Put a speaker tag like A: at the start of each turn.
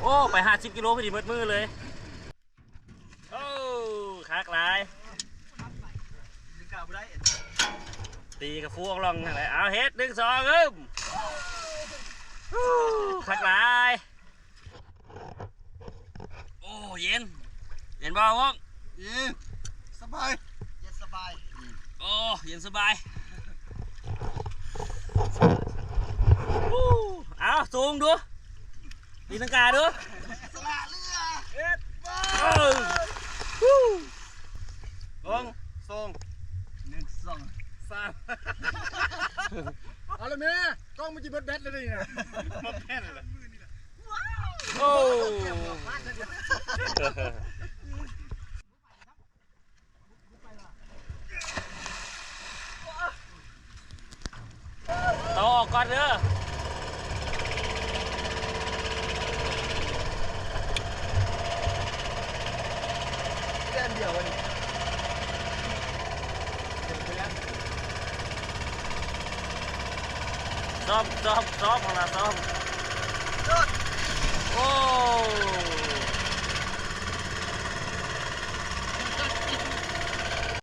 A: อ้ไป50 กิโลพอดีมืดเลยโอ้คักหลายตีกับฟูออกลองอะไรเอาเฮ็ด1 2คักหลายโอ้เย็นบ่าวง
B: เย็นสบายเย็นสบาย
A: โอ้เย็นสบายเอาสูงดูตีลังกาดู
B: สละเรือเอ็ดบ้าส่ง1 2 3เอาละแม่กล้องมันจะเบิดแบตเลยนะหมดแค่เลย
A: โอ้ต่อออกก่อนเด้อ
B: เล่นเดียววันนี้
A: ซ้อมของเราซ้อมโอ้